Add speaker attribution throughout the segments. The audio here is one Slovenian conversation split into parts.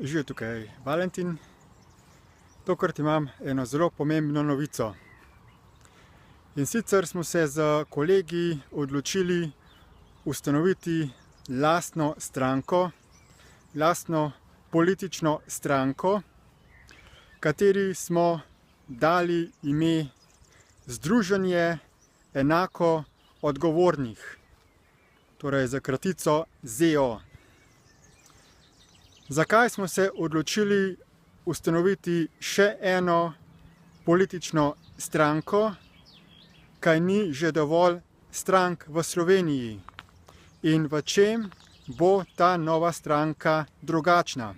Speaker 1: Živijo tukaj Valentin. Tokrat imam eno zelo pomembno novico. In sicer smo se z kolegi odločili ustanoviti lastno stranko, lastno politično stranko, kateri smo dali ime Združenje enako odgovornih, torej za kratico ZEO. Zakaj smo se odločili ustanoviti še eno politično stranko, kaj ni že dovolj strank v Sloveniji? In v čem bo ta nova stranka drugačna?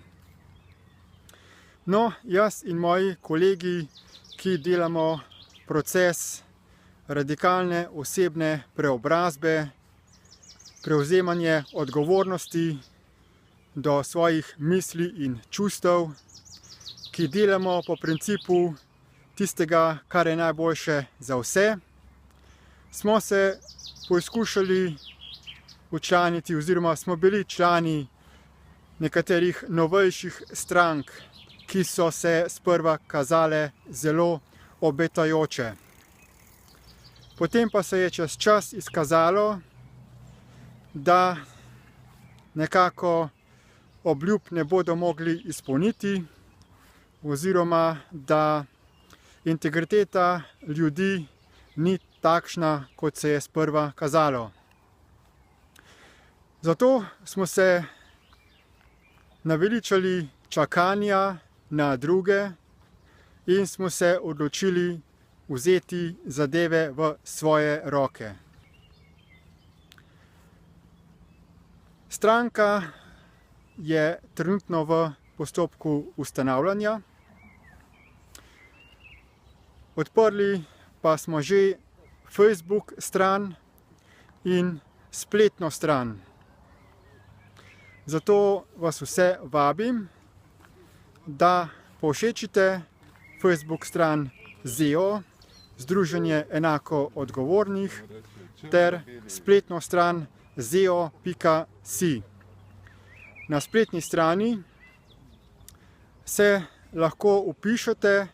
Speaker 1: No, jaz in moji kolegi, ki delamo proces radikalne osebne preobrazbe, prevzemanje odgovornosti do svojih misli in čustev, ki delamo po principu tistega, kar je najboljše za vse, smo se poizkušali včlaniti oziroma smo bili člani nekaterih novejših strank, ki so se sprva kazale zelo obetajoče. Potem pa se je čez čas izkazalo, da nekako obljub ne bodo mogli izpolniti oziroma da integriteta ljudi ni takšna, kot se je sprva kazalo. Zato smo se naveličali čakanja na druge in smo se odločili vzeti zadeve v svoje roke. Stranka je trenutno v postopku ustanavljanja. Odprli pa smo že Facebook stran in spletno stran. Zato vas vse vabim, da povšečite Facebook stran ZEO, Združenje enako odgovornih, ter spletno stran zeo.si. Na spletni strani se lahko vpišete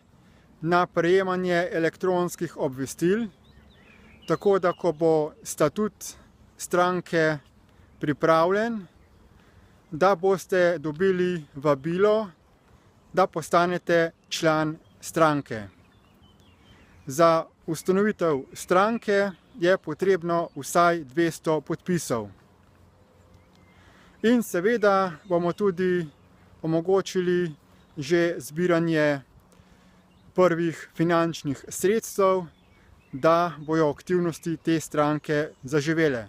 Speaker 1: na prejemanje elektronskih obvestil, tako da ko bo statut stranke pripravljen, da boste dobili vabilo, da postanete član stranke. Za ustanovitev stranke je potrebno vsaj 200 podpisov. In seveda bomo tudi omogočili že zbiranje prvih finančnih sredstev, da bojo aktivnosti te stranke zaživele.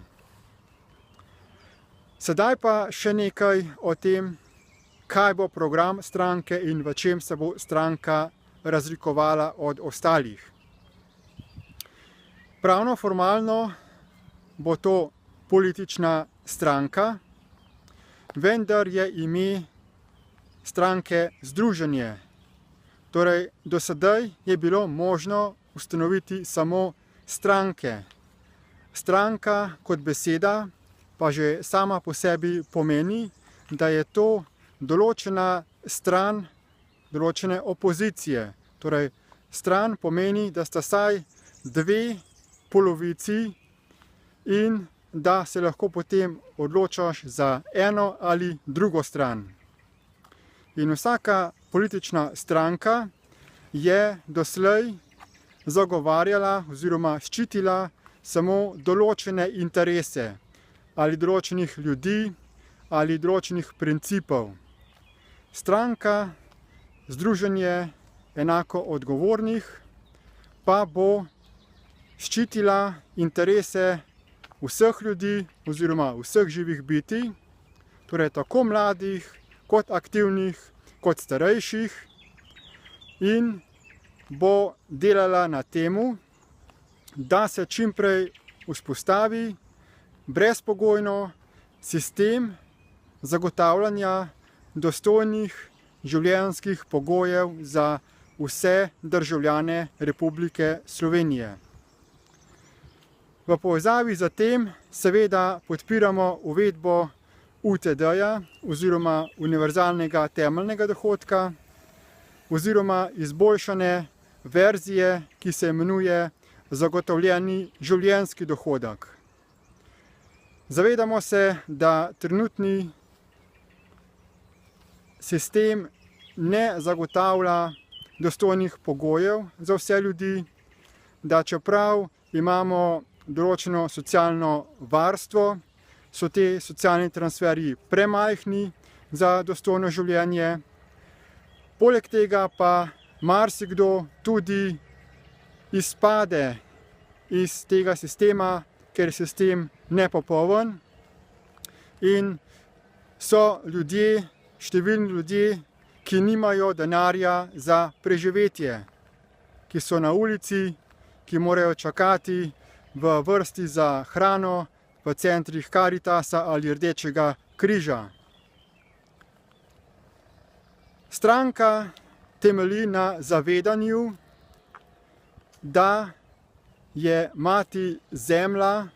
Speaker 1: Sedaj pa še nekaj o tem, kaj bo program stranke in v čem se bo stranka razlikovala od ostalih. Pravno formalno bo to politična stranka, vendar je ime stranke združenje. Torej, do sedaj je bilo možno ustanoviti samo stranke. Stranka kot beseda pa že sama po sebi pomeni, da je to določena stran določene opozicije. Torej, stran pomeni, da sta vsaj dve polovici in da se lahko potem odločaš za eno ali drugo stran. In vsaka politična stranka je doslej zagovarjala oziroma ščitila samo določene interese ali določenih ljudi ali določenih principov. Stranka, Združenje enako odgovornih, pa bo ščitila interese vseh ljudi oziroma vseh živih bitij, torej tako mladih, kot aktivnih, kot starejših, in bo delala na temu, da se čimprej vzpostavi brezpogojno sistem zagotavljanja dostojnih življenjskih pogojev za vse državljane Republike Slovenije. V povezavi z tem seveda podpiramo uvedbo UTD-ja oziroma univerzalnega temeljnega dohodka oziroma izboljšane verzije, ki se imenuje zagotovljeni življenjski dohodek. Zavedamo se, da trenutni sistem ne zagotavlja dostojnih pogojev za vse ljudi, da čeprav imamo določeno socialno varstvo, so te socialni transferji premajhni za dostojno življenje. Poleg tega pa marsikdo tudi izpade iz tega sistema, ker je sistem nepopoln in so ljudje, številni ljudje, ki nimajo denarja za preživetje, ki so na ulici, ki morajo čakati v vrsti za hrano v centrih Karitasa ali Rdečega križa. Stranka temelji na zavedanju, da je mati zemlja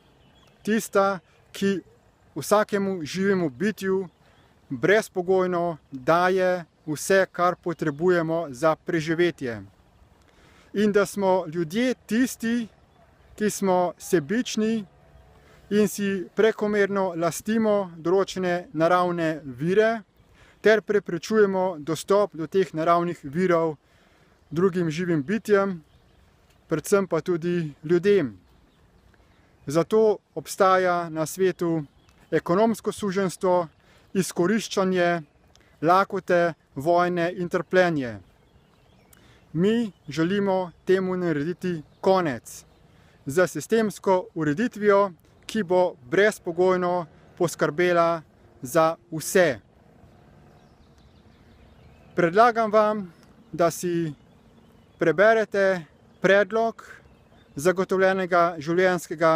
Speaker 1: tista, ki vsakemu živemu bitju brezpogojno daje vse, kar potrebujemo za preživetje. In da smo ljudje tisti, ki smo sebični in si prekomerno lastimo določene naravne vire ter preprečujemo dostop do teh naravnih virov drugim živim bitjem, predvsem pa tudi ljudem. Zato obstaja na svetu ekonomsko suženjstvo, izkoriščanje, lakote, vojne in trpljenje. Mi želimo temu narediti konec z sistemsko ureditvijo, ki bo brezpogojno poskrbela za vse. Predlagam vam, da si preberete predlog zagotovljenega življenjskega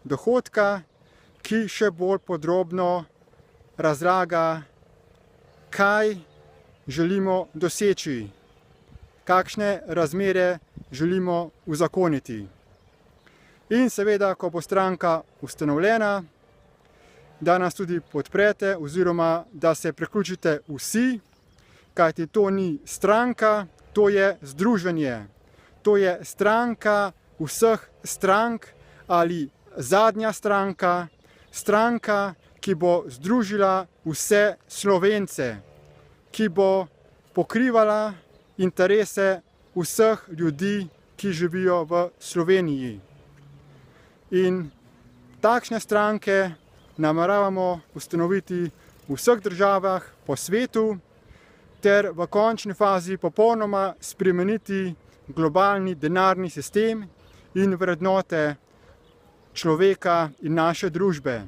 Speaker 1: dohodka, ki še bolj podrobno razlaga, kaj želimo doseči, kakšne razmere želimo uzakoniti. In seveda, ko bo stranka ustanovljena, da nas tudi podprete oziroma da se priključite vsi, kajti to ni stranka, to je združenje. To je stranka vseh strank ali zadnja stranka, stranka, ki bo združila vse Slovence, ki bo pokrivala interese vseh ljudi, ki živijo v Sloveniji. In takšne stranke nameravamo ustanoviti v vseh državah po svetu ter v končni fazi popolnoma spremeniti globalni denarni sistem in vrednote človeka in naše družbe.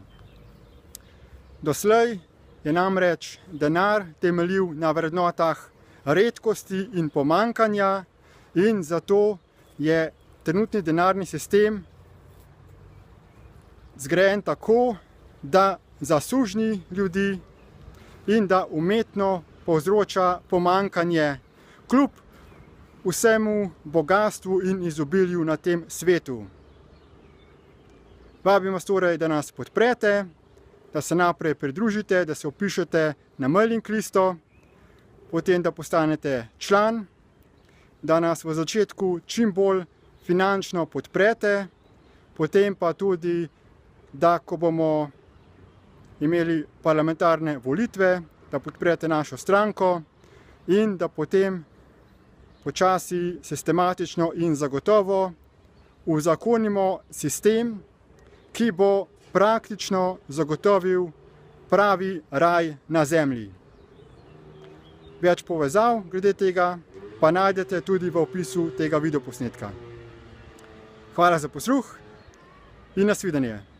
Speaker 1: Doslej je namreč denar temeljil na vrednotah redkosti in pomanjkanja in zato je trenutni denarni sistem zgrajen tako, da zasužnji ljudi in da umetno povzroča pomanjkanje kljub vsemu bogastvu in izobilju na tem svetu. Vabim vas torej, da nas podprete, da se naprej pridružite, da se vpišete na mailing listo, potem da postanete član, da nas v začetku čim bolj finančno podprete, potem pa tudi, da ko bomo imeli parlamentarne volitve, da podprete našo stranko in da potem počasi, sistematično in zagotovo uzakonimo sistem, ki bo praktično zagotovil pravi raj na zemlji. Več povezav glede tega pa najdete tudi v opisu tega videoposnetka. Hvala za posluh in nasvidenje.